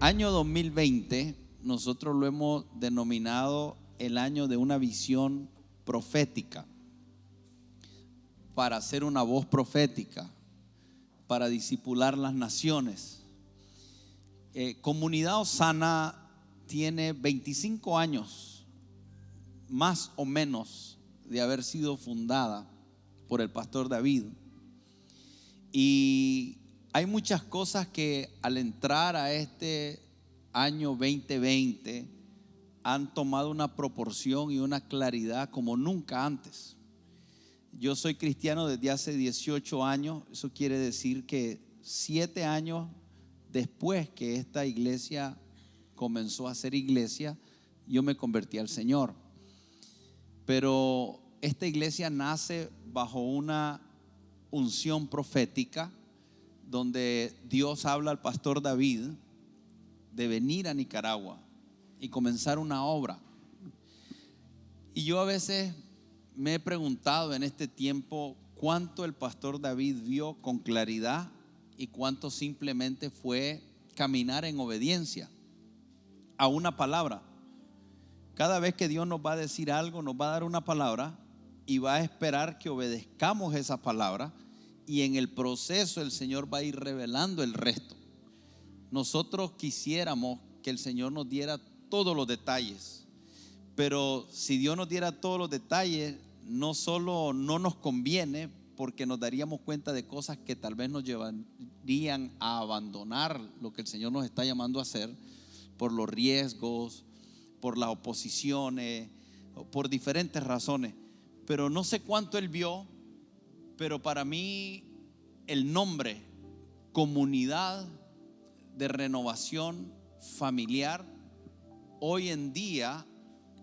año 2020 nosotros lo hemos denominado el año de una visión profética, para ser una voz profética, para discipular las naciones. Comunidad Osana tiene 25 años, más o menos, de haber sido fundada por el pastor David. Y hay muchas cosas que al entrar a este año 2020 han tomado una proporción y una claridad como nunca antes. Yo soy cristiano desde hace 18 años. Eso quiere decir que 7 años después que esta iglesia comenzó a ser iglesia, yo me convertí al Señor. Pero esta iglesia nace bajo una unción profética, donde Dios habla al pastor David de venir a Nicaragua y comenzar una obra. Y yo a veces me he preguntado en este tiempo cuánto el pastor David vio con claridad y cuánto simplemente fue caminar en obediencia a una palabra. Cada vez que Dios nos va a decir algo, nos va a dar una palabra y va a esperar que obedezcamos esa palabra, y en el proceso el Señor va a ir revelando el resto. Nosotros quisiéramos que el Señor nos diera todos los detalles, pero si Dios nos diera todos los detalles, no solo no nos conviene, porque nos daríamos cuenta de cosas que tal vez nos llevarían a abandonar lo que el Señor nos está llamando a hacer, por los riesgos, por las oposiciones, por diferentes razones. Pero no sé cuánto Él vio, pero para mí el nombre Comunidad de Renovación Familiar hoy en día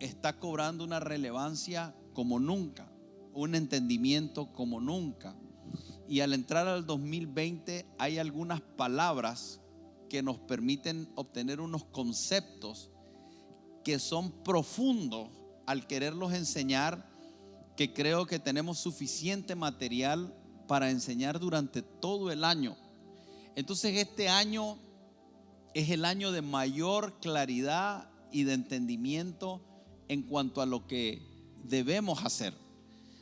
está cobrando una relevancia como nunca, un entendimiento como nunca. Y al entrar al 2020 hay algunas palabras que nos permiten obtener unos conceptos que son profundos al quererlos enseñar, que creo que tenemos suficiente material para enseñar durante todo el año. Entonces este año es el año de mayor claridad y de entendimiento en cuanto a lo que debemos hacer.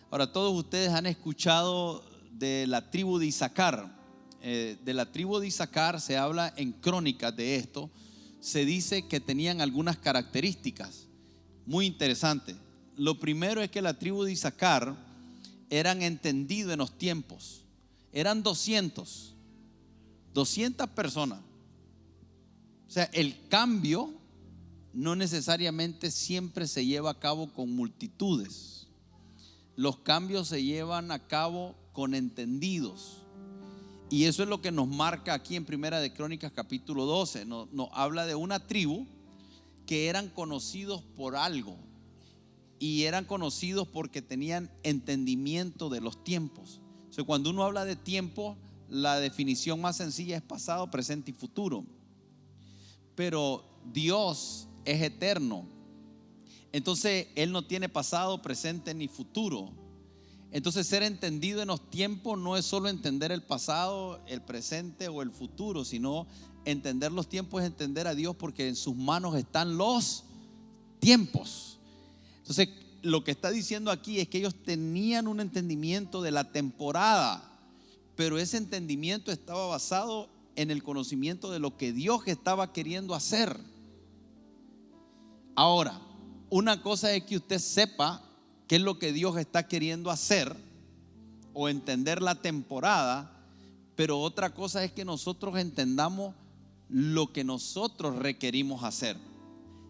Ahora, todos ustedes han escuchado de la tribu de Isaacar. De la tribu de Isaacar se habla en crónicas de esto. Se dice que tenían algunas características muy interesantes. Lo primero es que la tribu de Isaacar eran entendidos en los tiempos. Eran 200 personas. O sea, el cambio no necesariamente siempre se lleva a cabo con multitudes. Los cambios se llevan a cabo con entendidos. Y eso es lo que nos marca aquí en Primera de Crónicas capítulo 12. Nos habla de una tribu que eran conocidos por algo. Y eran conocidos porque tenían entendimiento de los tiempos. O sea, cuando uno habla de tiempo, la definición más sencilla es pasado, presente y futuro. Pero Dios es eterno. Entonces Él no tiene pasado, presente ni futuro. Entonces ser entendido en los tiempos no es solo entender el pasado, el presente o el futuro, sino entender los tiempos es entender a Dios, porque en sus manos están los tiempos. Entonces lo que está diciendo aquí es que ellos tenían un entendimiento de la temporada, pero ese entendimiento estaba basado en el conocimiento de lo que Dios estaba queriendo hacer. Ahora, una cosa es que usted sepa qué es lo que Dios está queriendo hacer o entender la temporada, pero otra cosa es que nosotros entendamos lo que nosotros requerimos hacer.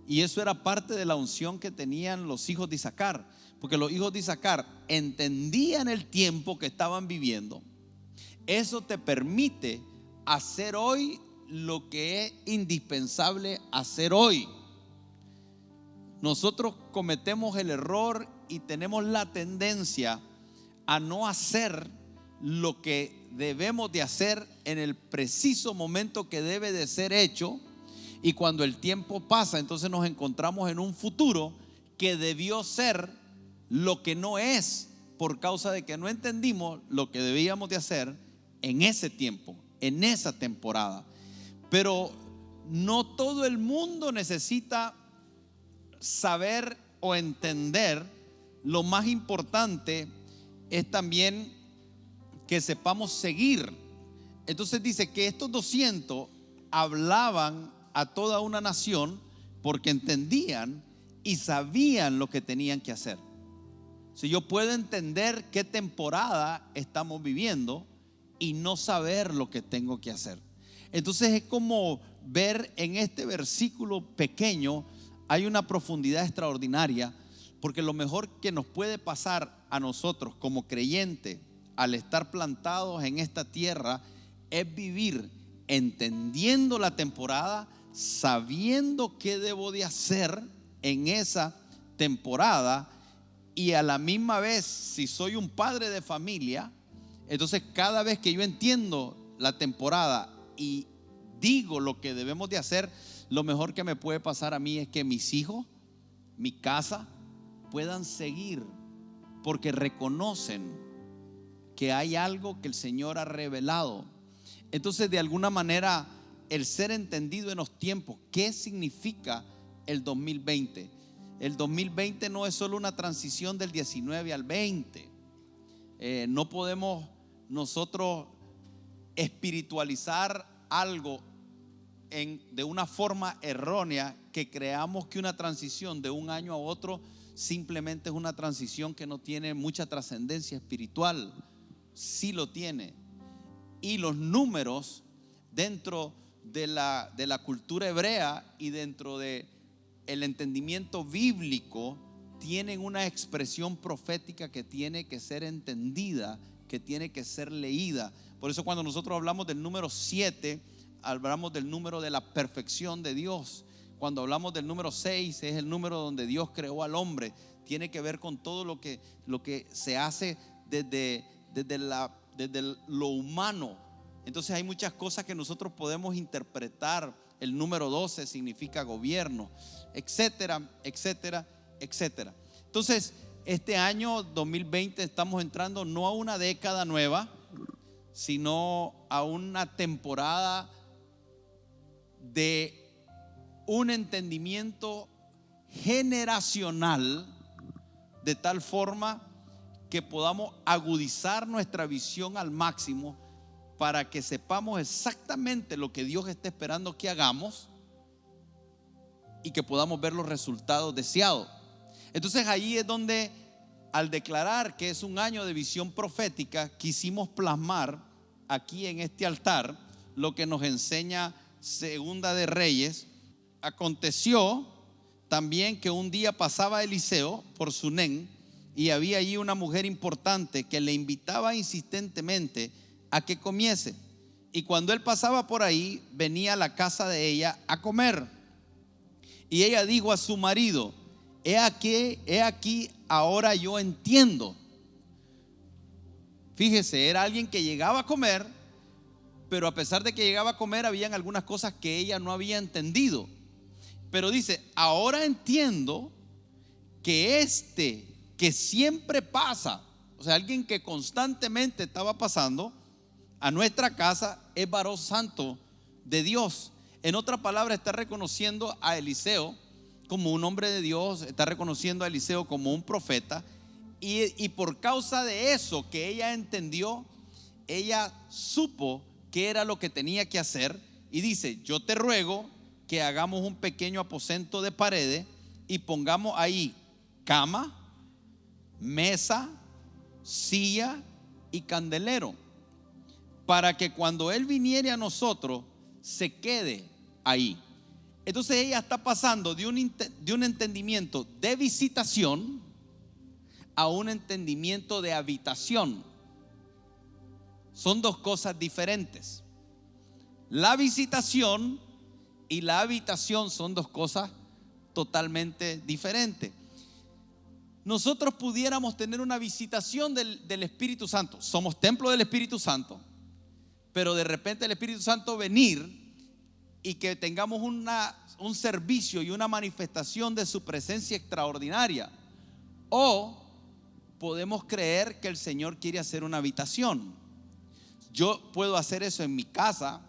Y eso era parte de la unción que tenían los hijos de Isaacar, porque los hijos de Isaacar entendían el tiempo que estaban viviendo. Eso te permite hacer hoy lo que es indispensable hacer hoy. Nosotros cometemos el error y tenemos la tendencia a no hacer lo que debemos de hacer en el preciso momento que debe de ser hecho. Y cuando el tiempo pasa, entonces nos encontramos en un futuro que debió ser lo que no es, por causa de que no entendimos lo que debíamos de hacer en ese tiempo, en esa temporada. Pero no todo el mundo necesita saber o entender. Lo más importante es también que sepamos seguir. Entonces dice que estos 200 hablaban a toda una nación porque entendían y sabían lo que tenían que hacer. Si yo puedo entender qué temporada estamos viviendo y no saber lo que tengo que hacer. Entonces es como ver en este versículo pequeño hay una profundidad extraordinaria, porque lo mejor que nos puede pasar a nosotros como creyentes al estar plantados en esta tierra es vivir entendiendo la temporada, sabiendo qué debo de hacer en esa temporada, y a la misma vez, si soy un padre de familia, entonces cada vez que yo entiendo la temporada y digo lo que debemos de hacer, lo mejor que me puede pasar a mí es que mis hijos, mi casa, puedan seguir, porque reconocen que hay algo que el Señor ha revelado. Entonces, de alguna manera, el ser entendido en los tiempos, ¿qué significa el 2020? El 2020 no es solo una transición del 19 al 20. No podemos nosotros espiritualizar algo de una forma errónea, que creamos que una transición de un año a otro simplemente es una transición que no tiene mucha trascendencia espiritual. Sí lo tiene. Y los números dentro de la cultura hebrea y dentro de el entendimiento bíblico tienen una expresión profética que tiene que ser entendida, que tiene que ser leída. Por eso cuando nosotros hablamos del número 7, hablamos del número de la perfección de Dios. Cuando hablamos del número 6, es el número donde Dios creó al hombre. Tiene que ver con todo lo que se hace desde lo humano. Entonces hay muchas cosas que nosotros podemos interpretar. El número 12 significa gobierno, etcétera, etcétera, etcétera. Entonces este año 2020 estamos entrando no a una década nueva, sino a una temporada de un entendimiento generacional, de tal forma que podamos agudizar nuestra visión al máximo, para que sepamos exactamente lo que Dios está esperando que hagamos y que podamos ver los resultados deseados. Entonces ahí es donde, al declarar que es un año de visión profética, quisimos plasmar aquí en este altar lo que nos enseña Segunda de Reyes. Aconteció también que un día pasaba Eliseo por Sunem, y había allí una mujer importante que le invitaba insistentemente a que comiese. Y cuando él pasaba por ahí, venía a la casa de ella a comer. Y ella dijo a su marido: he aquí, ahora yo entiendo. Fíjese, era alguien que llegaba a comer, pero a pesar de que llegaba a comer, habían algunas cosas que ella no había entendido. Pero dice: ahora entiendo que que siempre pasa, o sea, alguien que constantemente estaba pasando a nuestra casa, es varón santo de Dios. En otra palabra, está reconociendo a Eliseo como un hombre de Dios, está reconociendo a Eliseo como un profeta. Y por causa de eso que ella entendió, ella supo qué era lo que tenía que hacer. Y dice: yo te ruego que hagamos un pequeño aposento de paredes y pongamos ahí cama, mesa, silla y candelero, para que cuando él viniere a nosotros se quede ahí. Entonces ella está pasando de un entendimiento de visitación a un entendimiento de habitación. Son dos cosas diferentes. La visitación y la habitación son dos cosas totalmente diferentes. Nosotros pudiéramos tener una visitación del Espíritu Santo. Somos templo del Espíritu Santo. Pero de repente el Espíritu Santo venir y que tengamos un servicio y una manifestación de su presencia extraordinaria. O podemos creer que el Señor quiere hacer una habitación. Yo puedo hacer eso en mi casa.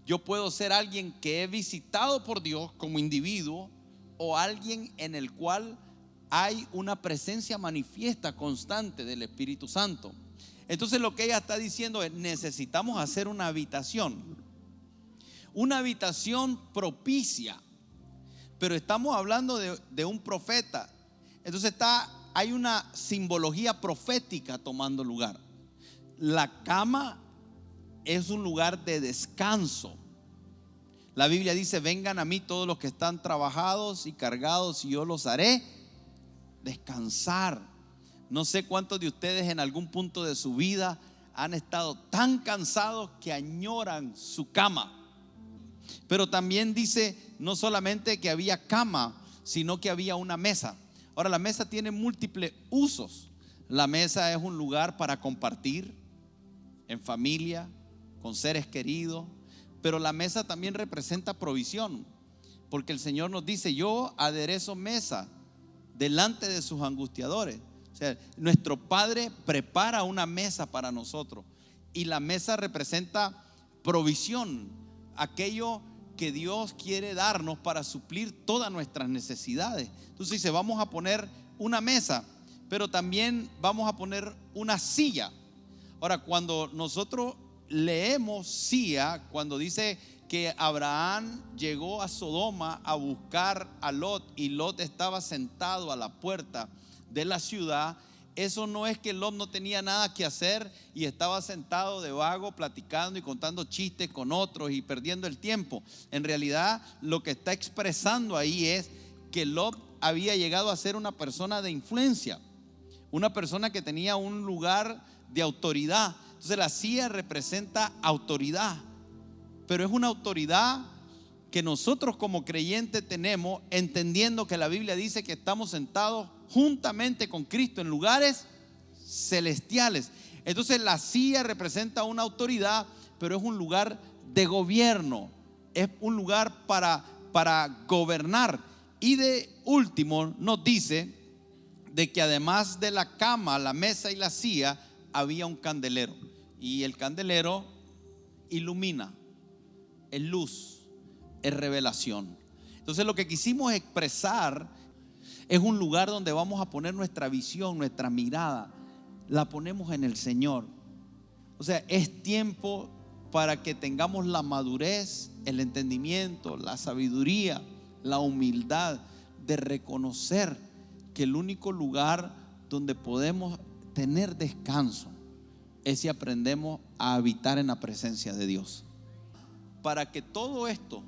Yo puedo ser alguien que he visitado por Dios como individuo, o alguien en el cual hay una presencia manifiesta constante del Espíritu Santo. Entonces lo que ella está diciendo es: necesitamos hacer una habitación propicia. Pero estamos hablando de un profeta. Entonces hay una simbología profética tomando lugar. La cama es un lugar de descanso. La Biblia dice: vengan a mí todos los que están trabajados y cargados, y yo los haré descansar. No sé cuántos de ustedes en algún punto de su vida han estado tan cansados que añoran su cama. Pero también dice no solamente que había cama, sino que había una mesa. Ahora, la mesa tiene múltiples usos. La mesa es un lugar para compartir en familia, con seres queridos. Pero la mesa también representa provisión, porque el Señor nos dice: yo aderezo mesa delante de sus angustiadores. O sea, nuestro Padre prepara una mesa para nosotros, y la mesa representa provisión, aquello que Dios quiere darnos para suplir todas nuestras necesidades. Entonces dice: vamos a poner una mesa, pero también vamos a poner una silla. Ahora, cuando nosotros leemos silla, cuando dice que Abraham llegó a Sodoma a buscar a Lot, y Lot estaba sentado a la puerta de la ciudad, eso no es que Lot no tenía nada que hacer y estaba sentado de vago platicando y contando chistes con otros y perdiendo el tiempo. En realidad, lo que está expresando ahí es que Lot había llegado a ser una persona de influencia, una persona que tenía un lugar de autoridad. Entonces la silla representa autoridad, pero es una autoridad que nosotros como creyentes tenemos, entendiendo que la Biblia dice que estamos sentados juntamente con Cristo en lugares celestiales. Entonces la silla representa una autoridad, pero es un lugar de gobierno, es un lugar para gobernar. Y de último nos dice de que además de la cama, la mesa y la silla, había un candelero, y el candelero ilumina, es luz, es revelación. Entonces lo que quisimos expresar es un lugar donde vamos a poner nuestra visión, nuestra mirada, la ponemos en el Señor. O sea, es tiempo para que tengamos la madurez, el entendimiento, la sabiduría, la humildad de reconocer que el único lugar donde podemos tener descanso es si aprendemos a habitar en la presencia de Dios. Para que todo esto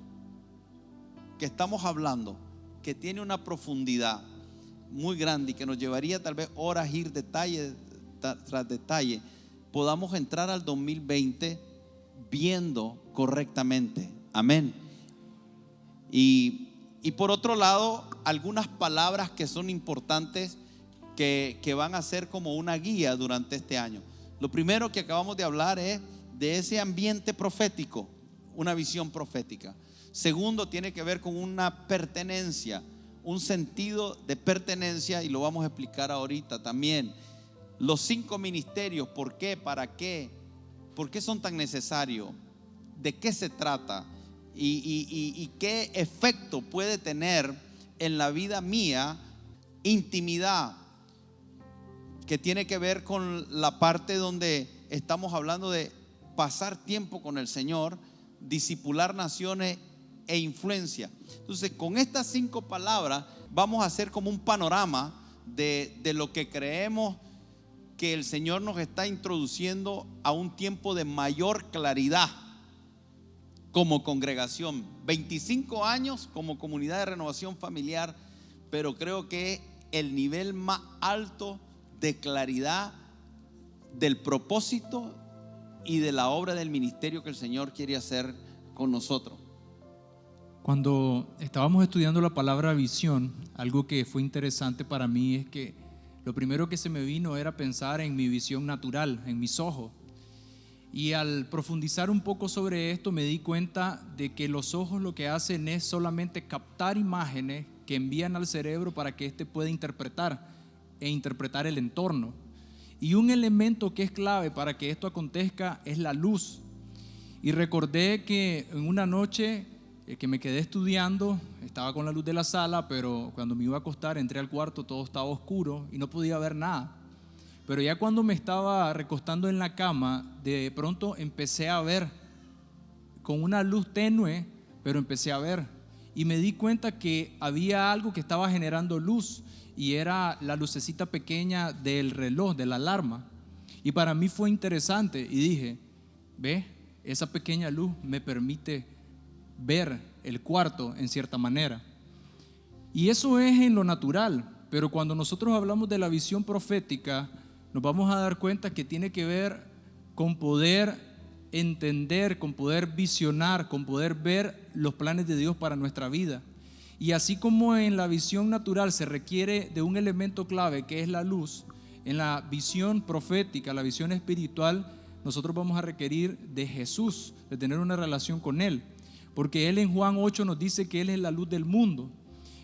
que estamos hablando, que tiene una profundidad muy grande y que nos llevaría tal vez horas ir detalle tras detalle, podamos entrar al 2020 viendo correctamente. Amén. Y por otro lado, algunas palabras que son importantes que van a ser como una guía durante este año. Lo primero que acabamos de hablar es de ese ambiente profético, una visión profética. Segundo, tiene que ver con una pertenencia, un sentido de pertenencia, y lo vamos a explicar ahorita también. Los 5 ministerios, ¿por qué? ¿Para qué? ¿Por qué son tan necesarios? ¿De qué se trata? Y qué efecto puede tener en la vida mía. Intimidad, que tiene que ver con la parte donde estamos hablando de pasar tiempo con el Señor, discipular naciones e influencia. Entonces, con estas 5 palabras vamos a hacer como un panorama de lo que creemos que el Señor nos está introduciendo a un tiempo de mayor claridad como congregación. 25 años como comunidad de renovación familiar, pero creo que el nivel más alto de claridad del propósito y de la obra del ministerio que el Señor quiere hacer con nosotros. Cuando estábamos estudiando la palabra visión, algo que fue interesante para mí es que lo primero que se me vino era pensar en mi visión natural, en mis ojos. Y al profundizar un poco sobre esto me di cuenta de que los ojos lo que hacen es solamente captar imágenes que envían al cerebro para que éste pueda interpretar el entorno. Y un elemento que es clave para que esto acontezca es la luz. Y recordé que en una noche que me quedé estudiando, estaba con la luz de la sala, pero cuando me iba a acostar entré al cuarto, todo estaba oscuro y no podía ver nada. Pero ya cuando me estaba recostando en la cama, de pronto empecé a ver con una luz tenue, pero empecé a ver y me di cuenta que había algo que estaba generando luz y era la lucecita pequeña del reloj, de la alarma. Y para mí fue interesante y dije, ve, esa pequeña luz me permite ver el cuarto en cierta manera. Y eso es en lo natural, pero cuando nosotros hablamos de la visión profética, nos vamos a dar cuenta que tiene que ver con poder entender, con poder visionar, con poder ver los planes de Dios para nuestra vida. Y así como en la visión natural se requiere de un elemento clave que es la luz, en la visión profética, la visión espiritual, nosotros vamos a requerir de Jesús, de tener una relación con Él, porque Él en Juan 8 nos dice que Él es la luz del mundo.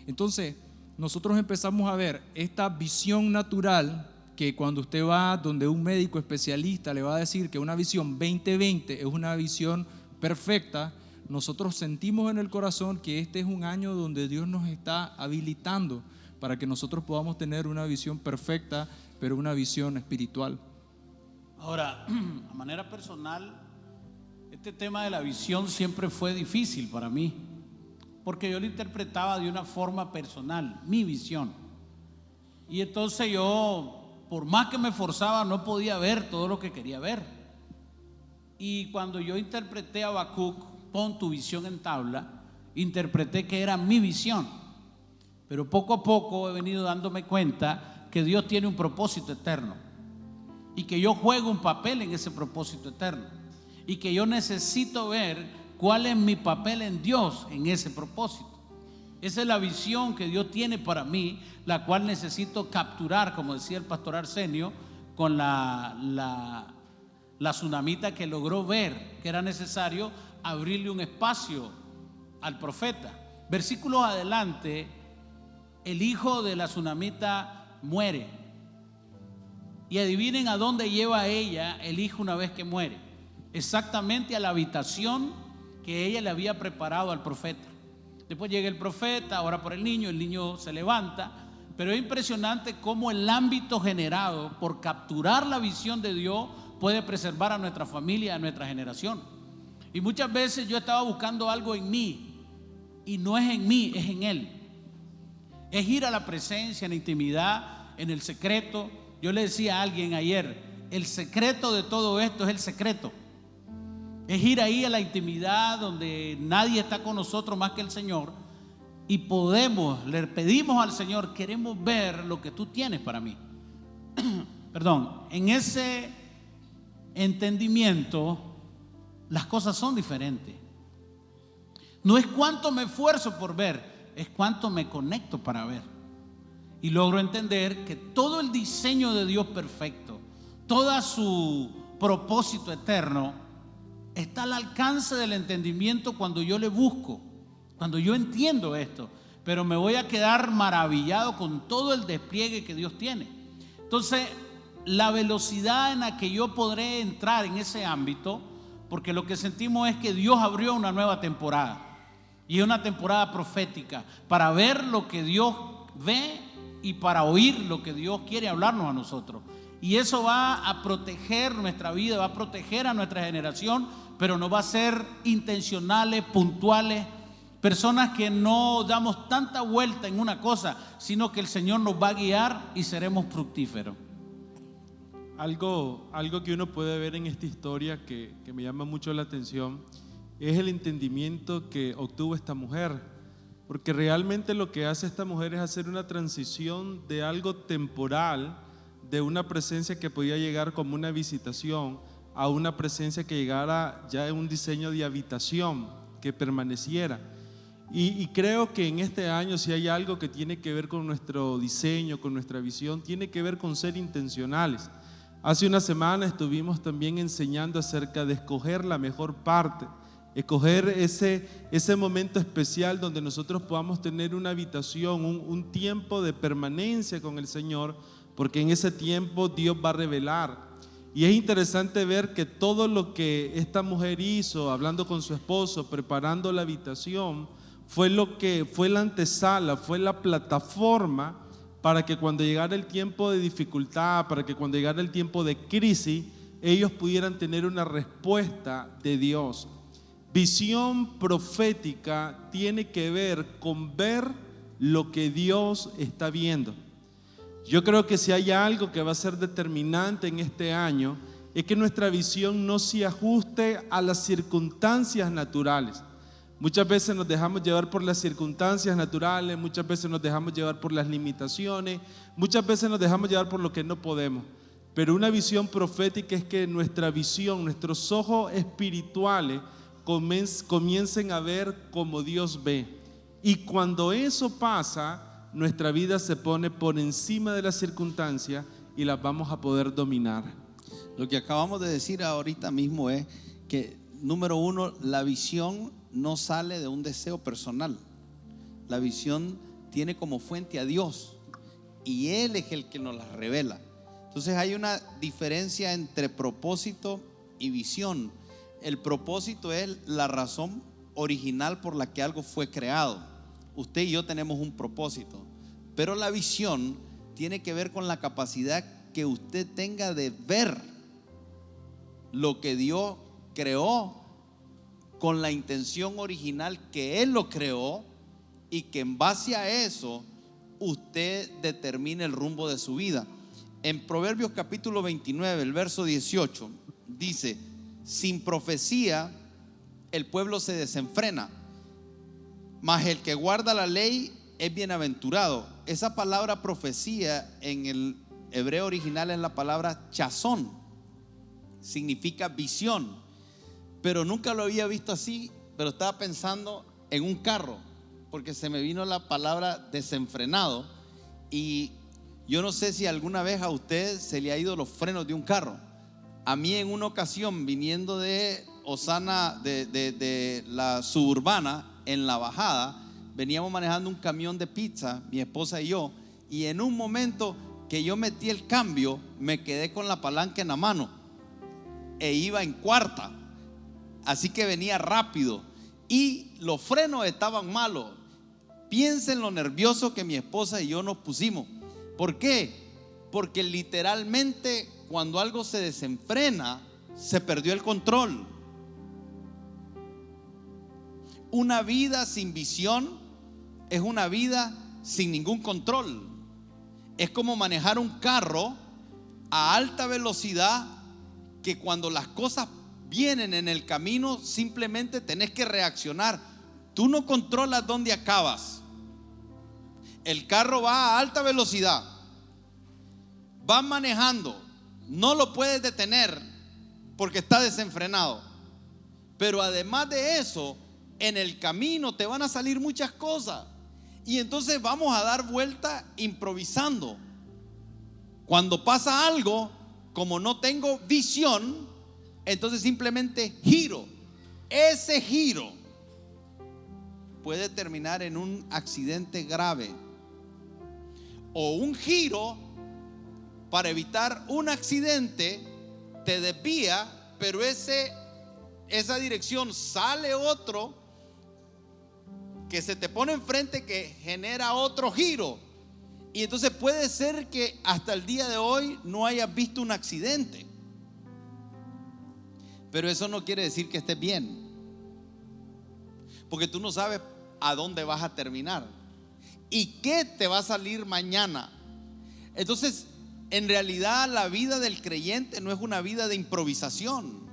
Entonces nosotros empezamos a ver esta visión natural, que cuando usted va donde un médico especialista le va a decir que una visión 20/20 es una visión perfecta, nosotros sentimos en el corazón que este es un año donde Dios nos está habilitando para que nosotros podamos tener una visión perfecta, pero una visión espiritual. Ahora, a manera personal, este tema de la visión siempre fue difícil para mí, porque yo lo interpretaba de una forma personal, mi visión. Y entonces yo, por más que me esforzaba, no podía ver todo lo que quería ver. Y cuando yo interpreté a Habacuc, pon tu visión en tabla, interpreté que era mi visión. Pero poco a poco he venido dándome cuenta que Dios tiene un propósito eterno y que yo juego un papel en ese propósito eterno y que yo necesito ver cuál es mi papel en Dios en ese propósito. Esa es la visión que Dios tiene para mí, la cual necesito capturar, como decía el pastor Arsenio, con la tsunamita que logró ver que era necesario abrirle un espacio al profeta. Versículos adelante, el hijo de la tsunamita muere. Y adivinen a dónde lleva ella el hijo una vez que muere. Exactamente a la habitación que ella le había preparado al profeta. Después llega el profeta, ora por el niño se levanta, pero es impresionante cómo el ámbito generado por capturar la visión de Dios puede preservar a nuestra familia, a nuestra generación. Y muchas veces yo estaba buscando algo en mí y no es en mí, es en Él. Es ir a la presencia, en la intimidad, en el secreto. Yo le decía a alguien ayer, el secreto de todo esto es el secreto. Es ir ahí a la intimidad donde nadie está con nosotros más que el Señor y le pedimos al Señor, queremos ver lo que tú tienes para mí. Perdón, en ese entendimiento las cosas son diferentes. No es cuánto me esfuerzo por ver, es cuánto me conecto para ver. Y logro entender que todo el diseño de Dios perfecto, todo su propósito eterno, está al alcance del entendimiento cuando yo le busco, cuando yo entiendo esto. Pero me voy a quedar maravillado con todo el despliegue que Dios tiene. Entonces, la velocidad en la que yo podré entrar en ese ámbito, porque lo que sentimos es que Dios abrió una nueva temporada. Y es una temporada profética para ver lo que Dios ve y para oír lo que Dios quiere hablarnos a nosotros. Y eso va a proteger nuestra vida, va a proteger a nuestra generación, pero no va a ser intencionales, puntuales, personas que no damos tanta vuelta en una cosa, sino que el Señor nos va a guiar y seremos fructíferos. Algo que uno puede ver en esta historia que me llama mucho la atención es el entendimiento que obtuvo esta mujer, porque realmente lo que hace esta mujer es hacer una transición de algo temporal, de una presencia que podía llegar como una visitación, a una presencia que llegara ya en un diseño de habitación, que permaneciera. Y creo que en este año, si hay algo que tiene que ver con nuestro diseño, con nuestra visión, tiene que ver con ser intencionales. Hace una semana estuvimos también enseñando acerca de escoger la mejor parte, escoger ese momento especial donde nosotros podamos tener una habitación, un tiempo de permanencia con el Señor, porque en ese tiempo Dios va a revelar. Y es interesante ver que todo lo que esta mujer hizo, hablando con su esposo, preparando la habitación, fue la antesala, fue la plataforma para que cuando llegara el tiempo de dificultad, para que cuando llegara el tiempo de crisis, ellos pudieran tener una respuesta de Dios. Visión profética tiene que ver con ver lo que Dios está viendo. Yo creo que si hay algo que va a ser determinante en este año, es que nuestra visión no se ajuste a las circunstancias naturales. Muchas veces nos dejamos llevar por las circunstancias naturales, muchas veces nos dejamos llevar por las limitaciones, muchas veces nos dejamos llevar por lo que no podemos. Pero una visión profética es que nuestra visión, nuestros ojos espirituales comiencen a ver como Dios ve. Y cuando eso pasa, nuestra vida se pone por encima de las circunstancias y las vamos a poder dominar. Lo que acabamos de decir ahorita mismo es que, número uno, la visión no sale de un deseo personal. La visión tiene como fuente a Dios y Él es el que nos la revela. Entonces hay una diferencia entre propósito y visión. El propósito es la razón original por la que algo fue creado. Usted y yo tenemos un propósito, pero la visión tiene que ver con la capacidad que usted tenga de ver lo que Dios creó con la intención original que Él lo creó, y que en base a eso usted determine el rumbo de su vida. En Proverbios capítulo 29, el verso 18 dice: sin profecía el pueblo se desenfrena, mas el que guarda la ley es bienaventurado. Esa palabra profecía en el hebreo original es la palabra chazón, significa visión. Pero nunca lo había visto así, pero estaba pensando en un carro, porque se me vino la palabra desenfrenado. Y yo no sé si alguna vez a usted se le ha ido los frenos de un carro. A mí en una ocasión, viniendo de Osana, de la suburbana, en la bajada, veníamos manejando un camión de pizza, mi esposa y yo, y en un momento que yo metí el cambio, me quedé con la palanca en la mano e iba en cuarta, así que venía rápido y los frenos estaban malos. Piensen lo nervioso que mi esposa y yo nos pusimos. ¿Por qué? Porque literalmente cuando algo se desenfrena, se perdió el control. Una vida sin visión es una vida sin ningún control. Es como manejar un carro a alta velocidad, que cuando las cosas vienen en el camino simplemente tenés que reaccionar. Tú no controlas dónde acabas. El carro va a alta velocidad, va manejando, no lo puedes detener porque está desenfrenado. Pero además de eso, en el camino te van a salir muchas cosas y entonces vamos a dar vuelta improvisando. Cuando pasa algo, como no tengo visión, entonces simplemente giro. Ese giro puede terminar en un accidente grave, o un giro para evitar un accidente te desvía, pero esa dirección sale otro que se te pone enfrente, que genera otro giro, y entonces puede ser que hasta el día de hoy no hayas visto un accidente. Pero eso no quiere decir que estés bien, porque tú no sabes a dónde vas a terminar y qué te va a salir mañana. Entonces, en realidad, la vida del creyente no es una vida de improvisación.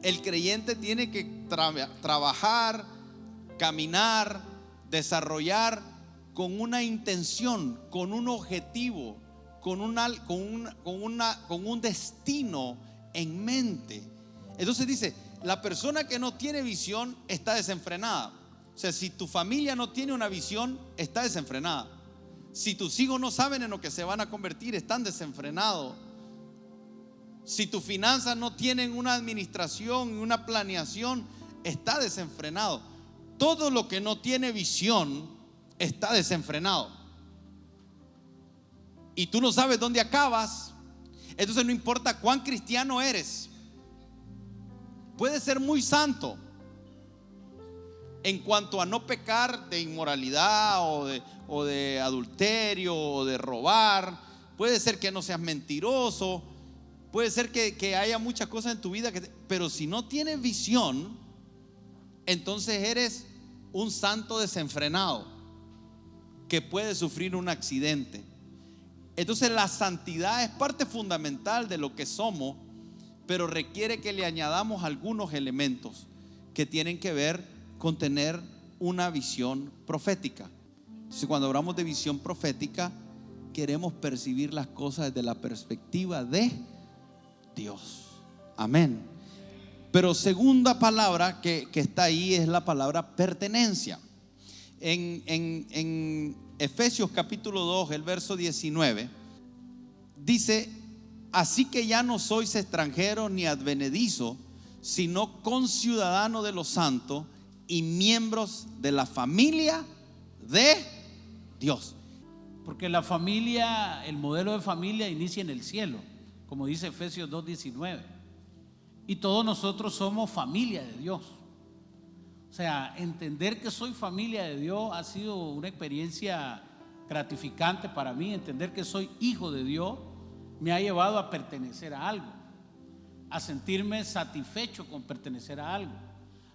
El creyente tiene que trabajar, caminar, desarrollar con una intención, con un objetivo, con un destino en mente. Entonces dice, la persona que no tiene visión está desenfrenada. O sea, si tu familia no tiene una visión, está desenfrenada. Si tus hijos no saben en lo que se van a convertir, están desenfrenados. Si tus finanzas no tienen una administración y una planeación, está desenfrenado. Todo lo que no tiene visión está desenfrenado. Y tú no sabes dónde acabas. Entonces no importa cuán cristiano eres, puedes ser muy santo en cuanto a no pecar de inmoralidad o de adulterio o de robar. Puede ser que no seas mentiroso, puede ser que haya muchas cosas en tu vida pero si no tienes visión, entonces eres un santo desenfrenado que puede sufrir un accidente. Entonces la santidad es parte fundamental de lo que somos, pero requiere que le añadamos algunos elementos que tienen que ver con tener una visión profética. Entonces, cuando hablamos de visión profética, queremos percibir las cosas desde la perspectiva de Dios. Amén. Pero segunda palabra que está ahí es la palabra pertenencia. En Efesios capítulo 2, el verso 19, dice: así que ya no sois extranjeros ni advenedizos, sino conciudadanos de los santos y miembros de la familia de Dios. Porque la familia, el modelo de familia inicia en el cielo, como dice Efesios 2:19. Y todos nosotros somos familia de Dios. O sea, entender que soy familia de Dios ha sido una experiencia gratificante para mí. Entender que soy hijo de Dios me ha llevado a pertenecer a algo, a sentirme satisfecho con pertenecer a algo,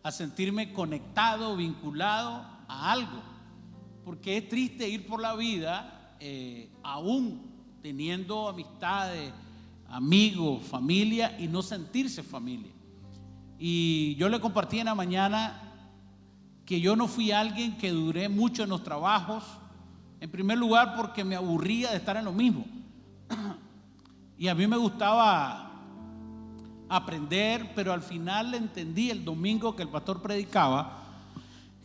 a sentirme conectado, vinculado a algo. Porque es triste ir por la vida aún teniendo amistades, amigos, familia, y no sentirse familia. Y yo le compartí en la mañana que yo no fui alguien que duré mucho en los trabajos. En primer lugar, porque me aburría de estar en lo mismo. Y a mí me gustaba aprender, pero al final entendí el domingo que el pastor predicaba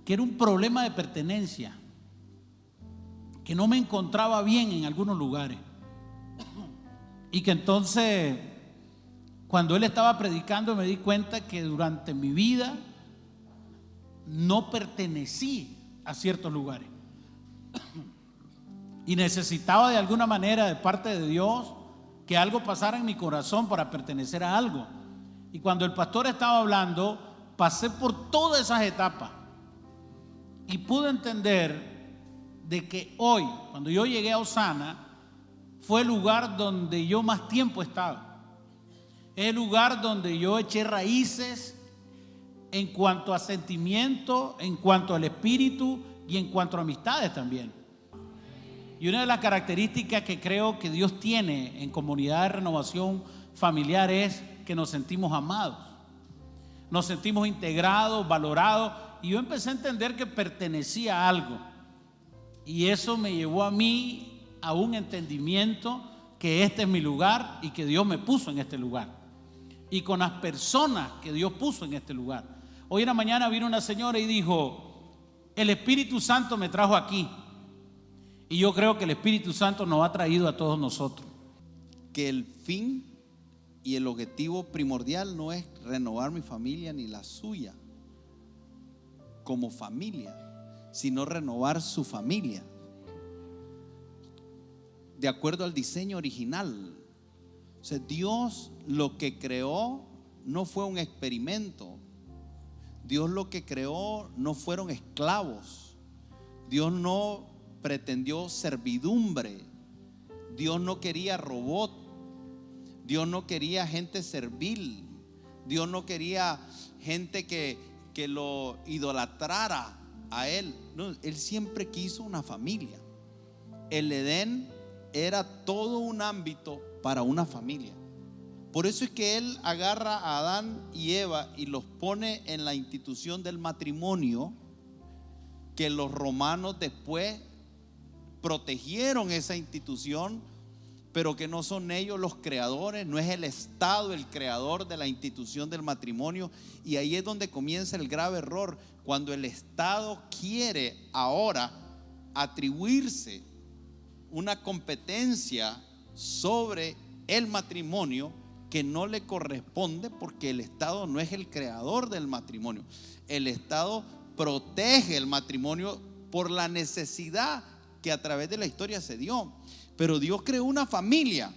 que era un problema de pertenencia, que no me encontraba bien en algunos lugares. Y que entonces, cuando él estaba predicando, me di cuenta que durante mi vida no pertenecí a ciertos lugares. Y necesitaba de alguna manera de parte de Dios que algo pasara en mi corazón para pertenecer a algo. Y cuando el pastor estaba hablando, pasé por todas esas etapas y pude entender de que hoy, cuando yo llegué a Osana, fue el lugar donde yo más tiempo he estado. Es el lugar donde yo eché raíces en cuanto a sentimiento, en cuanto al espíritu y en cuanto a amistades también. Y una de las características que creo que Dios tiene en Comunidad de Renovación Familiar es que nos sentimos amados, nos sentimos integrados, valorados. Y yo empecé a entender que pertenecía a algo, y eso me llevó a mí a un entendimiento que este es mi lugar y que Dios me puso en este lugar, y con las personas que Dios puso en este lugar. Hoy en la mañana vino una señora y dijo: el Espíritu Santo me trajo aquí. Y yo creo que el Espíritu Santo nos ha traído a todos nosotros. Que el fin y el objetivo primordial no es renovar mi familia ni la suya como familia, sino renovar su familia de acuerdo al diseño original. O sea, Dios lo que creó no fue un experimento. Dios lo que creó no fueron esclavos. Dios no pretendió servidumbre. Dios no quería robot. Dios no quería gente servil. Dios no quería gente que lo idolatrara a Él. No, Él siempre quiso una familia. El Edén era todo un ámbito para una familia. Por eso es que Él agarra a Adán y Eva y los pone en la institución del matrimonio, que los romanos después protegieron esa institución, pero que no son ellos los creadores. No es el Estado el creador de la institución del matrimonio. Y ahí es donde comienza el grave error, cuando el Estado quiere ahora atribuirse una competencia sobre el matrimonio que no le corresponde, porque el Estado no es el creador del matrimonio. El Estado protege el matrimonio por la necesidad que a través de la historia se dio. Pero Dios creó una familia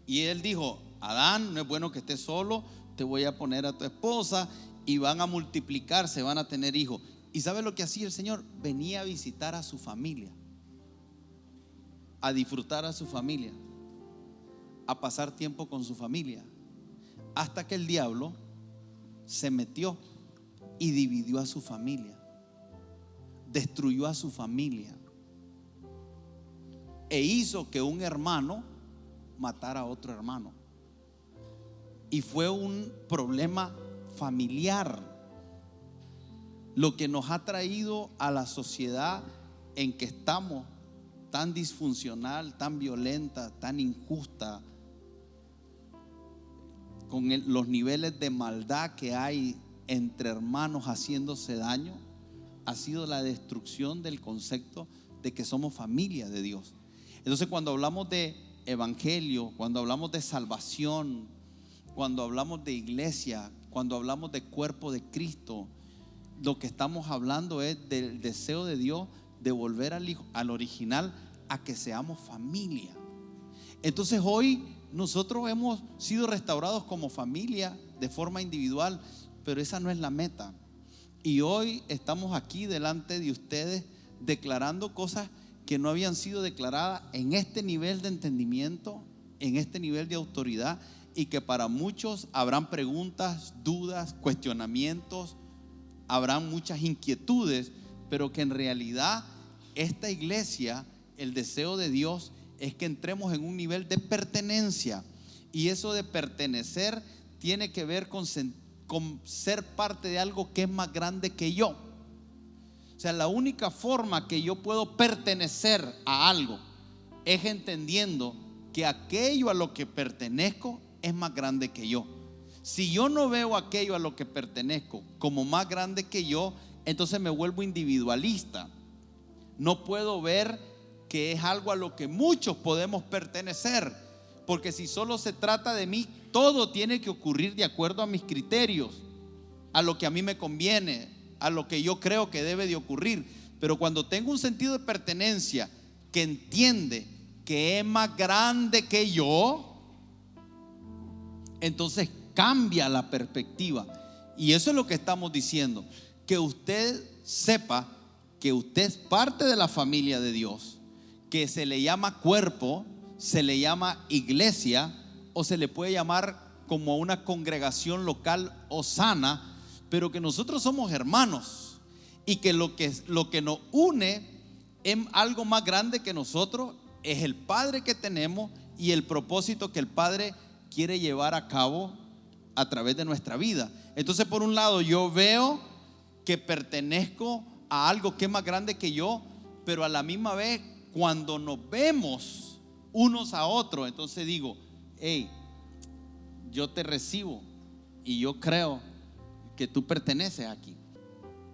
Y él dijo: Adán, no es bueno que estés solo, te voy a poner a tu esposa y van a multiplicarse, van a tener hijos. ¿Y sabe lo que hacía el Señor? Venía a visitar a su familia, a disfrutar a su familia, a pasar tiempo con su familia, hasta que el diablo se metió y dividió a su familia, destruyó a su familia e hizo que un hermano matara a otro hermano. Y fue un problema familiar lo que nos ha traído a la sociedad en que estamos, tan disfuncional, tan violenta, tan injusta, con los niveles de maldad que hay entre hermanos haciéndose daño. Ha sido la destrucción del concepto de que somos familia de Dios. Entonces, cuando hablamos de evangelio, cuando hablamos de salvación, cuando hablamos de iglesia, cuando hablamos de cuerpo de Cristo, lo que estamos hablando es del deseo de Dios de volver al original, a que seamos familia. Entonces hoy nosotros hemos sido restaurados como familia de forma individual, pero esa no es la meta. Y hoy estamos aquí delante de ustedes declarando cosas que no habían sido declaradas en este nivel de entendimiento, en este nivel de autoridad, y que para muchos habrán preguntas, dudas, cuestionamientos, habrán muchas inquietudes, pero que en realidad esta iglesia, el deseo de Dios es que entremos en un nivel de pertenencia. Y eso de pertenecer tiene que ver con ser parte de algo que es más grande que yo. O sea, la única forma que yo puedo pertenecer a algo es entendiendo que aquello a lo que pertenezco es más grande que yo. Si yo no veo aquello a lo que pertenezco como más grande que yo, entonces me vuelvo individualista. No puedo ver que es algo a lo que muchos podemos pertenecer, porque si solo se trata de mí, todo tiene que ocurrir de acuerdo a mis criterios, a lo que a mí me conviene, a lo que yo creo que debe de ocurrir. Pero cuando tengo un sentido de pertenencia que entiende que es más grande que yo, entonces cambia la perspectiva. Y eso es lo que estamos diciendo, que usted sepa que usted es parte de la familia de Dios, que se le llama cuerpo, se le llama iglesia, o se le puede llamar como una congregación local Osana, pero que nosotros somos hermanos y que lo que nos une es algo más grande que nosotros, es el Padre que tenemos y el propósito que el Padre quiere llevar a cabo a través de nuestra vida. Entonces, por un lado, yo veo que pertenezco a algo que es más grande que yo, pero a la misma vez, cuando nos vemos unos a otros, entonces digo: hey, yo te recibo y yo creo que tú perteneces aquí,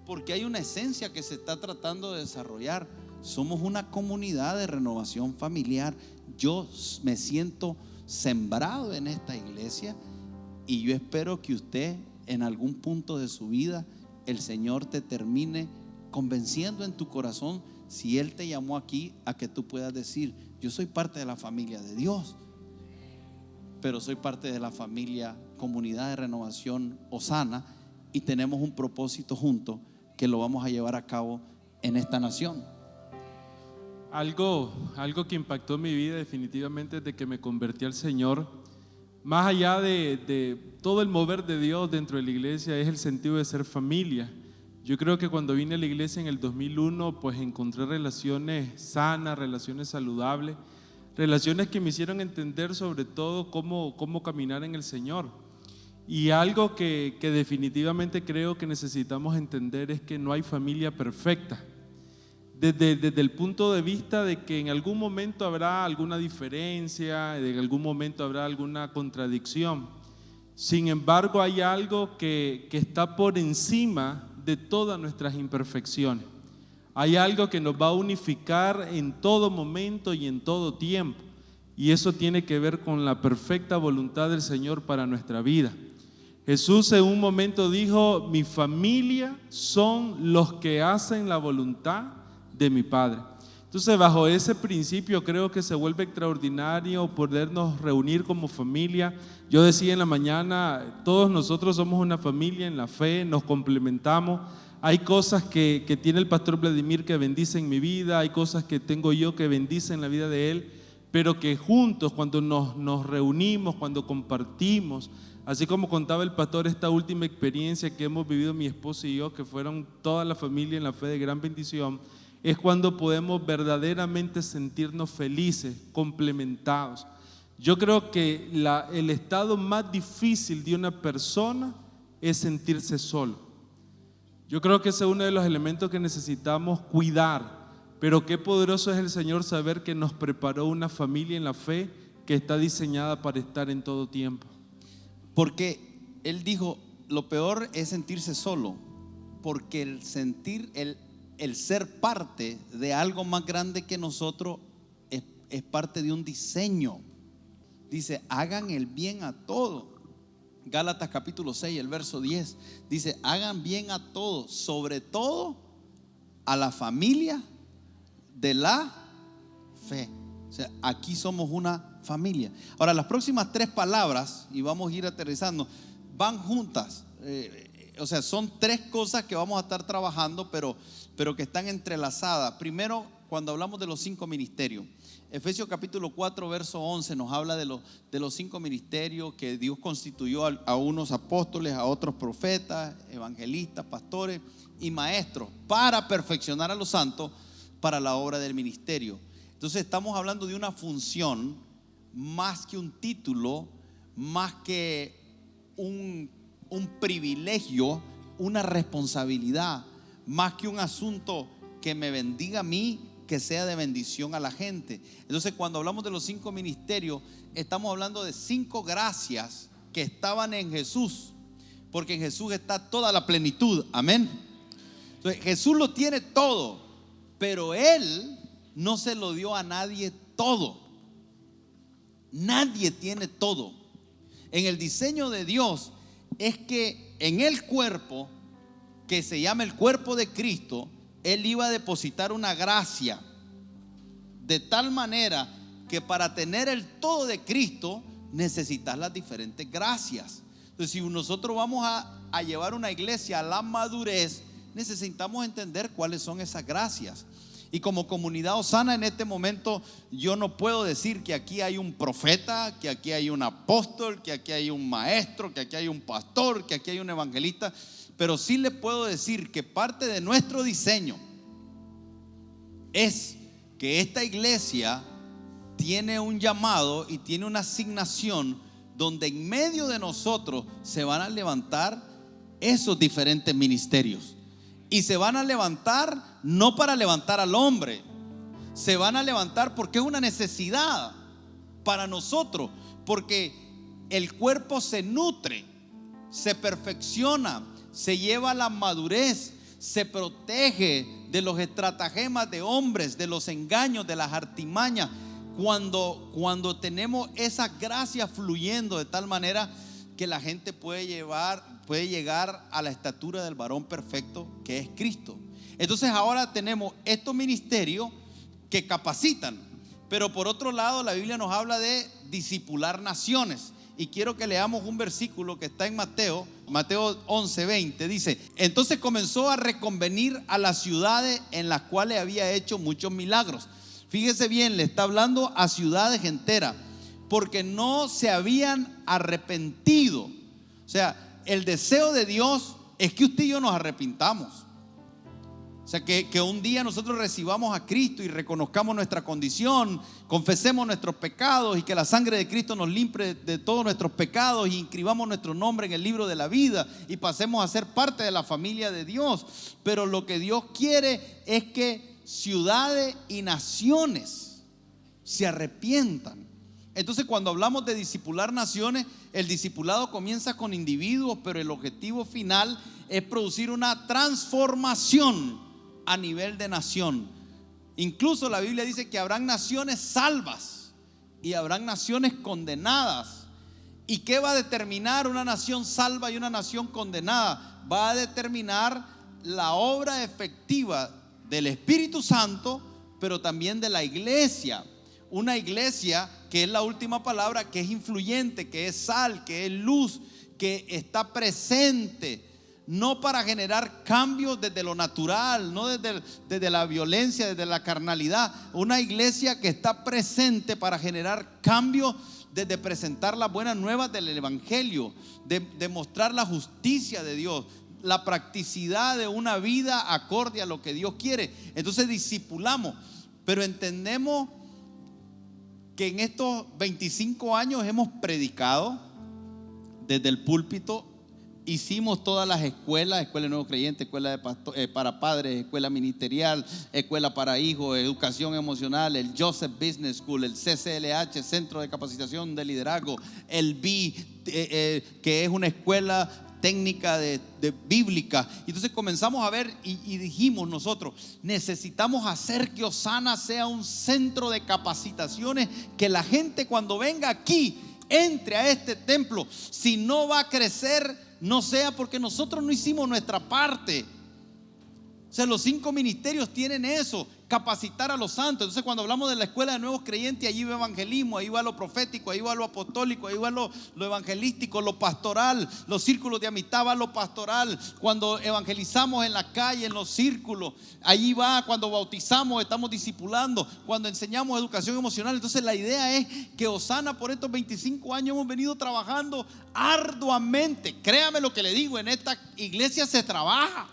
porque hay una esencia que se está tratando de desarrollar. Somos una comunidad de renovación familiar. Yo me siento sembrado en esta iglesia y yo espero que usted, en algún punto de su vida, el Señor te termine convenciendo en tu corazón, si Él te llamó aquí, a que tú puedas decir: yo soy parte de la familia de Dios, pero soy parte de la familia Comunidad de Renovación Osana, y tenemos un propósito juntos que lo vamos a llevar a cabo en esta nación. Algo que impactó mi vida definitivamente desde que me convertí al Señor, más allá de todo el mover de Dios dentro de la iglesia, es el sentido de ser familia. Yo creo que cuando vine a la iglesia en el 2001, pues encontré relaciones sanas, relaciones saludables, relaciones que me hicieron entender sobre todo cómo caminar en el Señor. Y algo que definitivamente creo que necesitamos entender es que no hay familia perfecta. Desde el punto de vista de que en algún momento habrá alguna diferencia, en algún momento habrá alguna contradicción. Sin embargo, hay algo que está por encima de todas nuestras imperfecciones. Hay algo que nos va a unificar en todo momento y en todo tiempo, y eso tiene que ver con la perfecta voluntad del Señor para nuestra vida. Jesús en un momento dijo: mi familia son los que hacen la voluntad de mi Padre. Entonces, bajo ese principio creo que se vuelve extraordinario podernos reunir como familia. Yo decía en la mañana, todos nosotros somos una familia en la fe, nos complementamos. Hay cosas que tiene el pastor Vladimir que bendicen mi vida, hay cosas que tengo yo que bendicen la vida de él, pero que juntos, cuando nos reunimos, cuando compartimos, así como contaba el pastor esta última experiencia que hemos vivido mi esposa y yo, que fueron toda la familia en la fe de gran bendición, es cuando podemos verdaderamente sentirnos felices, complementados. Yo creo que el estado más difícil de una persona es sentirse solo. Yo creo que ese es uno de los elementos que necesitamos cuidar, pero qué poderoso es el Señor saber que nos preparó una familia en la fe que está diseñada para estar en todo tiempo. Porque Él dijo, lo peor es sentirse solo, porque el ser parte de algo más grande que nosotros es parte de un diseño. Dice, hagan el bien a todos. Gálatas capítulo 6, el verso 10 dice, hagan bien a todos, sobre todo a la familia de la fe. O sea, aquí somos una familia. Ahora, las próximas 3 palabras, y vamos a ir aterrizando, van juntas. O sea, son 3 cosas que vamos a estar trabajando, pero que están entrelazadas. Primero, cuando hablamos de los 5 ministerios, Efesios capítulo 4 verso 11 nos habla de los 5 ministerios que Dios constituyó a unos apóstoles, a otros profetas, evangelistas, pastores y maestros para perfeccionar a los santos para la obra del ministerio. Entonces estamos hablando de una función más que un título, más que un privilegio, una responsabilidad, más que un asunto que me bendiga a mí, que sea de bendición a la gente. Entonces, cuando hablamos de los 5 ministerios, estamos hablando de 5 gracias que estaban en Jesús, porque en Jesús está toda la plenitud. Amén. Entonces, Jesús lo tiene todo, pero Él no se lo dio a nadie todo. Nadie tiene todo. En el diseño de Dios es que en el cuerpo, que se llama el cuerpo de Cristo, Él iba a depositar una gracia de tal manera que para tener el todo de Cristo necesitas las diferentes gracias. Entonces, si nosotros vamos a llevar una iglesia a la madurez, necesitamos entender cuáles son esas gracias. Y como comunidad Osana en este momento, yo no puedo decir que aquí hay un profeta, que aquí hay un apóstol, que aquí hay un maestro, que aquí hay un pastor, que aquí hay un evangelista. Pero sí le puedo decir que parte de nuestro diseño es que esta iglesia tiene un llamado y tiene una asignación donde en medio de nosotros se van a levantar esos diferentes ministerios. Y se van a levantar no para levantar al hombre, se van a levantar porque es una necesidad para nosotros, porque el cuerpo se nutre, se perfecciona, se lleva a la madurez, se protege de los estratagemas de hombres, de los engaños, de las artimañas, cuando tenemos esa gracia fluyendo de tal manera que la gente puede llegar a la estatura del varón perfecto que es Cristo. Entonces ahora tenemos estos ministerios que capacitan, pero por otro lado la Biblia nos habla de discipular naciones. Y quiero que leamos un versículo que está en Mateo 11:20. Dice: entonces comenzó a reconvenir a las ciudades en las cuales había hecho muchos milagros. Fíjese bien, le está hablando a ciudades enteras, porque no se habían arrepentido. O sea, el deseo de Dios es que usted y yo nos arrepintamos. O sea, que un día nosotros recibamos a Cristo y reconozcamos nuestra condición, confesemos nuestros pecados y que la sangre de Cristo nos limpie de todos nuestros pecados y inscribamos nuestro nombre en el libro de la vida y pasemos a ser parte de la familia de Dios. Pero lo que Dios quiere es que ciudades y naciones se arrepientan. Entonces, cuando hablamos de discipular naciones, el discipulado comienza con individuos, pero el objetivo final es producir una transformación a nivel de nación. Incluso la Biblia dice que habrán naciones salvas y habrán naciones condenadas. ¿Y qué va a determinar una nación salva y una nación condenada? Va a determinar la obra efectiva del Espíritu Santo, pero también de la iglesia. Una iglesia que es la última palabra, que es influyente, que es sal, que es luz, que está presente, no para generar cambios desde lo natural, no desde la violencia, desde la carnalidad. Una iglesia que está presente para generar cambios desde presentar las buenas nuevas del evangelio, de mostrar la justicia de Dios, la practicidad de una vida acorde a lo que Dios quiere. Entonces discipulamos, pero entendemos que en estos 25 años hemos predicado desde el púlpito. Hicimos todas las escuelas: escuela de nuevos creyentes, escuela de para padres, escuela ministerial, escuela para hijos, educación emocional, el Joseph Business School, el CCLH, Centro de Capacitación de Liderazgo, el B, que es una escuela técnica de bíblica. Entonces comenzamos a ver y dijimos nosotros: necesitamos hacer que Osana sea un centro de capacitaciones, que la gente cuando venga aquí entre a este templo, si no va a crecer, no sea porque nosotros no hicimos nuestra parte. O sea, los 5 ministerios tienen eso: capacitar a los santos. Entonces, cuando hablamos de la escuela de nuevos creyentes, allí va evangelismo, ahí va lo profético, ahí va lo apostólico, ahí va lo evangelístico, lo pastoral. Los círculos de amistad va lo pastoral. Cuando evangelizamos en la calle, en los círculos, allí va. Cuando bautizamos, estamos discipulando. Cuando enseñamos educación emocional. Entonces, la idea es que Osana, por estos 25 años hemos venido trabajando arduamente. Créame lo que le digo, en esta iglesia se trabaja.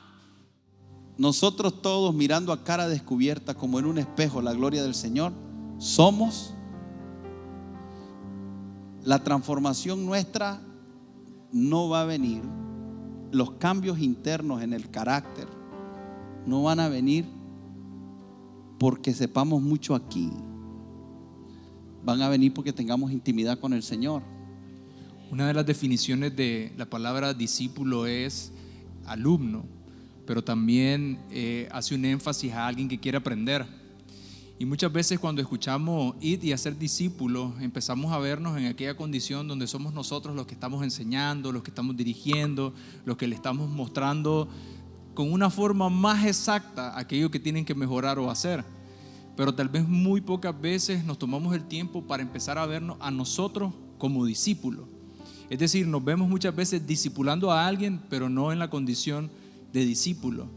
Nosotros todos, mirando a cara descubierta como en un espejo la gloria del Señor, somos. La transformación nuestra no va a venir, los cambios internos en el carácter no van a venir porque sepamos mucho aquí. Van a venir porque tengamos intimidad con el Señor. Una de las definiciones de la palabra discípulo es alumno, pero también hace un énfasis a alguien que quiere aprender. Y muchas veces cuando escuchamos ir y hacer discípulos, empezamos a vernos en aquella condición donde somos nosotros los que estamos enseñando, los que estamos dirigiendo, los que le estamos mostrando con una forma más exacta aquello que tienen que mejorar o hacer. Pero tal vez muy pocas veces nos tomamos el tiempo para empezar a vernos a nosotros como discípulos. Es decir, nos vemos muchas veces discipulando a alguien, pero no en la condición de discípulo.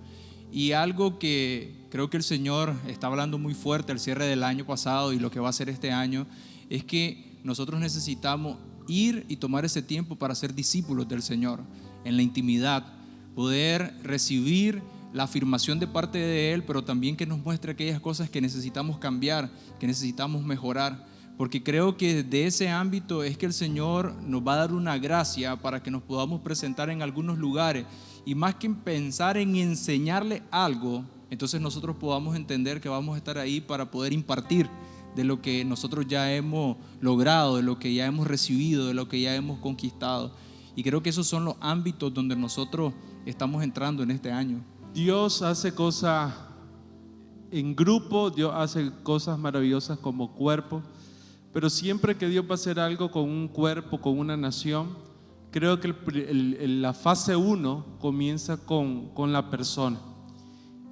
Y algo que creo que el Señor está hablando muy fuerte al cierre del año pasado y lo que va a hacer este año, es que nosotros necesitamos ir y tomar ese tiempo para ser discípulos del Señor en la intimidad, poder recibir la afirmación de parte de Él, pero también que nos muestre aquellas cosas que necesitamos cambiar, que necesitamos mejorar, porque creo que de ese ámbito es que el Señor nos va a dar una gracia para que nos podamos presentar en algunos lugares. Y más que pensar en enseñarle algo, entonces nosotros podamos entender que vamos a estar ahí para poder impartir de lo que nosotros ya hemos logrado, de lo que ya hemos recibido, de lo que ya hemos conquistado. Y creo que esos son los ámbitos donde nosotros estamos entrando en este año. Dios hace cosas en grupo, Dios hace cosas maravillosas como cuerpo, pero siempre que Dios va a hacer algo con un cuerpo, con una nación, creo que la fase 1 comienza con la persona.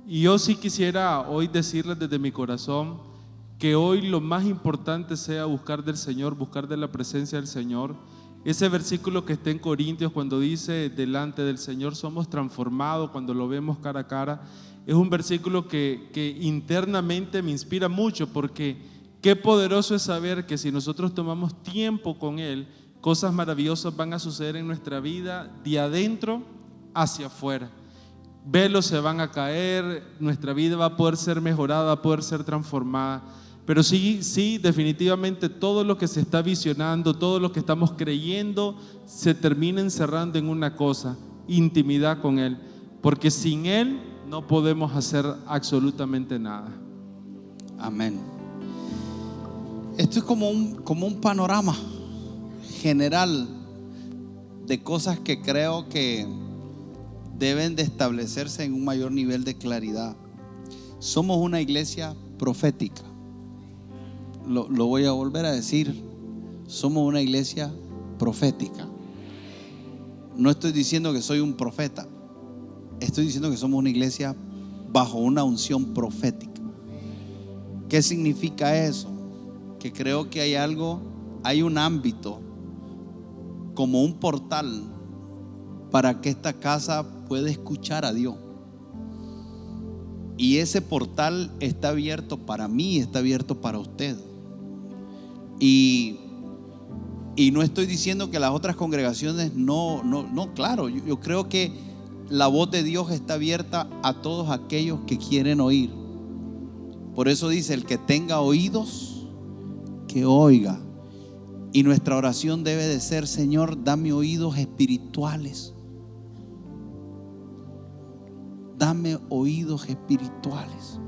Y yo sí quisiera hoy decirles desde mi corazón que hoy lo más importante sea buscar del Señor, buscar de la presencia del Señor. Ese versículo que está en Corintios cuando dice: delante del Señor somos transformados cuando lo vemos cara a cara, es un versículo que internamente me inspira mucho, porque qué poderoso es saber que si nosotros tomamos tiempo con Él, cosas maravillosas van a suceder en nuestra vida de adentro hacia afuera. Velos se van a caer, nuestra vida va a poder ser mejorada, va a poder ser transformada. Pero sí, definitivamente todo lo que se está visionando, todo lo que estamos creyendo, se termina encerrando en una cosa: intimidad con Él. Porque sin Él no podemos hacer absolutamente nada. Amén. Esto es como un panorama general de cosas que creo que deben de establecerse en un mayor nivel de claridad. Somos una iglesia profética. Lo voy a volver a decir: somos una iglesia profética. No estoy diciendo que soy un profeta, estoy diciendo que somos una iglesia bajo una unción profética. ¿Qué significa eso? Que creo que hay un ámbito, como un portal, para que esta casa pueda escuchar a Dios. Y ese portal está abierto para mí, está abierto para usted. Y no estoy diciendo que las otras congregaciones no, claro, yo creo que la voz de Dios está abierta a todos aquellos que quieren oír. Por eso dice: el que tenga oídos, que oiga. Y nuestra oración debe de ser: Señor, dame oídos espirituales. Dame oídos espirituales.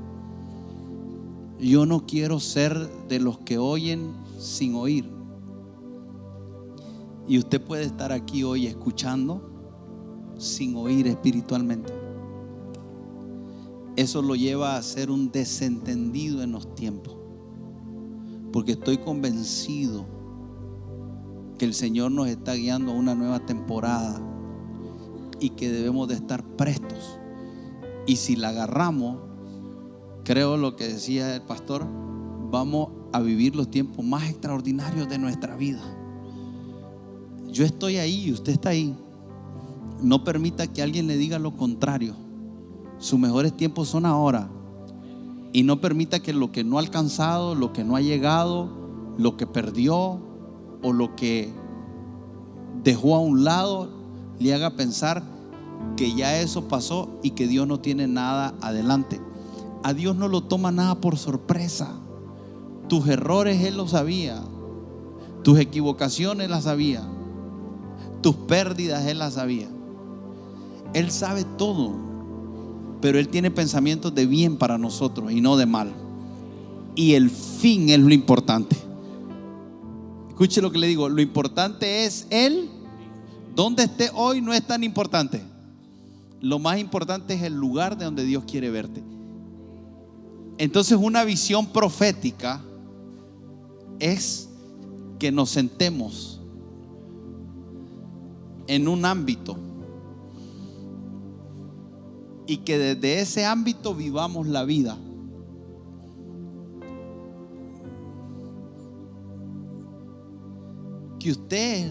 Yo no quiero ser de los que oyen sin oír. Y usted puede estar aquí hoy escuchando sin oír espiritualmente. Eso lo lleva a ser un desentendido en los tiempos, porque estoy convencido que el Señor nos está guiando a una nueva temporada y que debemos de estar prestos. Y si la agarramos, creo lo que decía el pastor, vamos a vivir los tiempos más extraordinarios de nuestra vida. Yo estoy ahí y usted está ahí. No permita que alguien le diga lo contrario. Sus mejores tiempos son ahora. Y no permita que lo que no ha alcanzado, lo que no ha llegado, lo que perdió o lo que dejó a un lado le haga pensar que ya eso pasó y que Dios no tiene nada adelante. A Dios no lo toma nada por sorpresa. Tus errores Él los sabía, tus equivocaciones las sabía, tus pérdidas Él las sabía. Él sabe todo, pero Él tiene pensamientos de bien para nosotros y no de mal. Y el fin es lo importante. Escuche lo que le digo: lo importante es Él. Donde esté hoy no es tan importante. Lo más importante es el lugar de donde Dios quiere verte. Entonces, una visión profética es que nos sentemos en un ámbito y que desde ese ámbito vivamos la vida. Que usted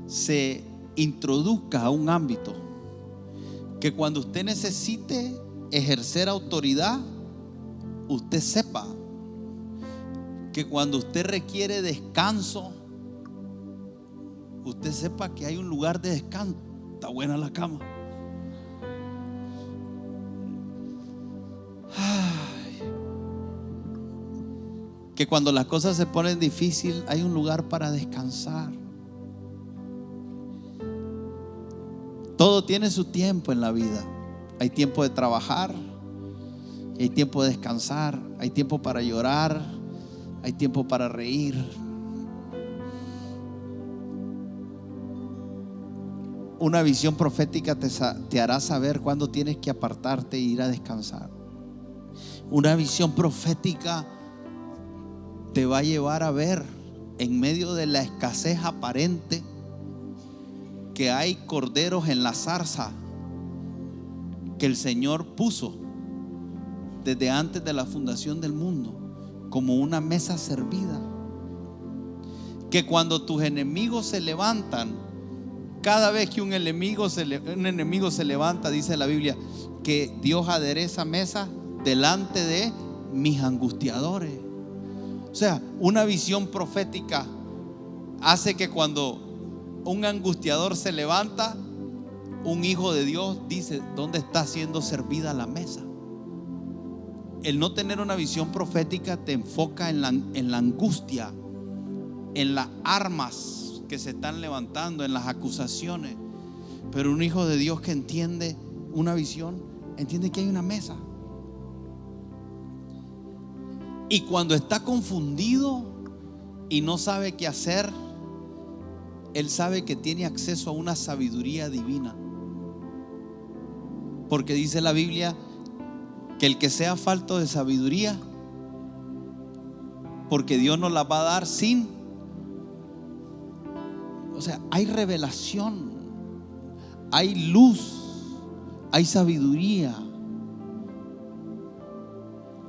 se introduzca a un ámbito, que cuando usted necesite ejercer autoridad, usted sepa que cuando usted requiere descanso, usted sepa que hay un lugar de descanso. Está buena la cama. Que cuando las cosas se ponen difíciles, hay un lugar para descansar. Todo tiene su tiempo en la vida. Hay tiempo de trabajar, hay tiempo de descansar, hay tiempo para llorar, hay tiempo para reír. Una visión profética te hará saber cuándo tienes que apartarte e ir a descansar. Una visión profética te va a llevar a ver, en medio de la escasez aparente, que hay corderos en la zarza que el Señor puso desde antes de la fundación del mundo como una mesa servida. Que cuando tus enemigos se levantan, cada vez que un enemigo se levanta, dice la Biblia, que Dios adereza mesa delante de mis angustiadores. O sea, una visión profética hace que cuando un angustiador se levanta, un hijo de Dios dice: ¿dónde está siendo servida la mesa? El no tener una visión profética te enfoca en la angustia, en las armas que se están levantando, en las acusaciones. Pero un hijo de Dios que entiende una visión, entiende que hay una mesa. Y cuando está confundido y no sabe qué hacer, él sabe que tiene acceso a una sabiduría divina. Porque dice la Biblia que el que sea falto de sabiduría, porque Dios nos la va a dar sin. O sea, hay revelación, hay luz, hay sabiduría,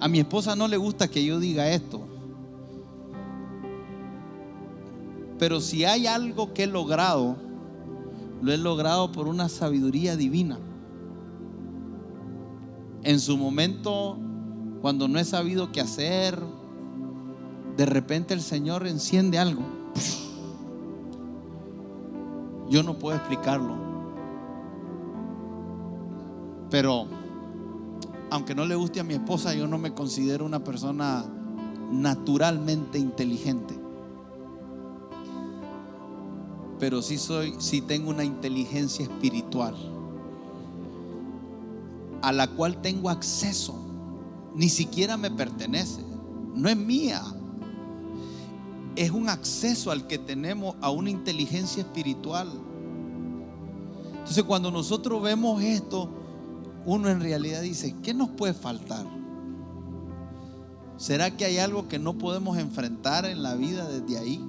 A mi esposa no le gusta que yo diga esto, pero si hay algo que he logrado, lo he logrado por una sabiduría divina. En su momento, cuando no he sabido qué hacer, de repente el Señor enciende algo. Yo no puedo explicarlo, pero aunque no le guste a mi esposa, yo no me considero una persona naturalmente inteligente, pero sí tengo una inteligencia espiritual a la cual tengo acceso. Ni siquiera me pertenece, no es mía. Es un acceso al que tenemos a una inteligencia espiritual. Entonces, cuando nosotros vemos esto, uno en realidad dice: ¿qué nos puede faltar? ¿Será que hay algo que no podemos enfrentar en la vida desde ahí?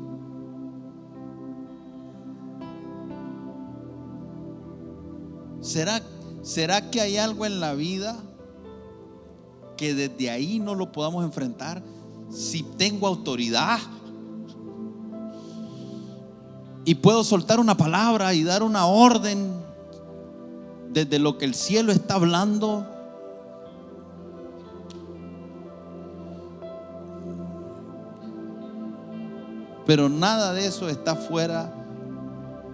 ¿Será que hay algo en la vida que desde ahí no lo podamos enfrentar? Si tengo autoridad y puedo soltar una palabra y dar una orden desde lo que el cielo está hablando, pero nada de eso está fuera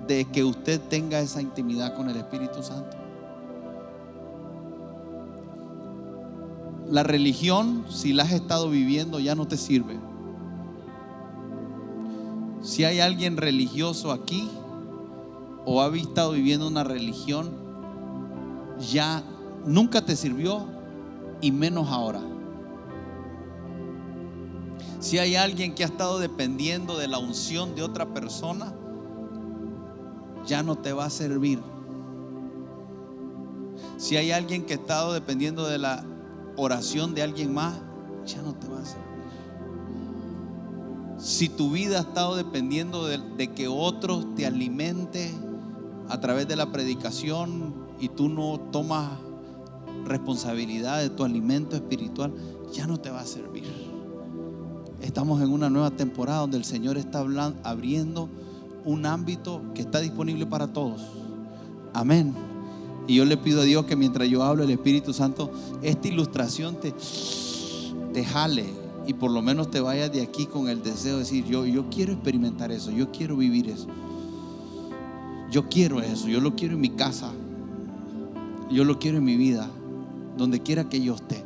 de que usted tenga esa intimidad con el Espíritu Santo. La religión, si la has estado viviendo, ya no te sirve. Si hay alguien religioso aquí o ha estado viviendo una religión, ya nunca te sirvió y menos ahora. Si hay alguien que ha estado dependiendo de la unción de otra persona, ya no te va a servir. Si hay alguien que ha estado dependiendo de la oración de alguien más, ya no te va a servir. Si tu vida ha estado dependiendo de que otros te alimente a través de la predicación y tú no tomas responsabilidad de tu alimento espiritual, ya no te va a servir. Estamos en una nueva temporada donde el Señor está abriendo un ámbito que está disponible para todos. Amén. Y yo le pido a Dios que mientras yo hablo, el Espíritu Santo, esta ilustración te jale y por lo menos te vayas de aquí con el deseo de decir: yo quiero experimentar eso, yo quiero vivir eso, yo quiero eso, yo lo quiero en mi casa, yo lo quiero en mi vida, donde quiera que yo esté.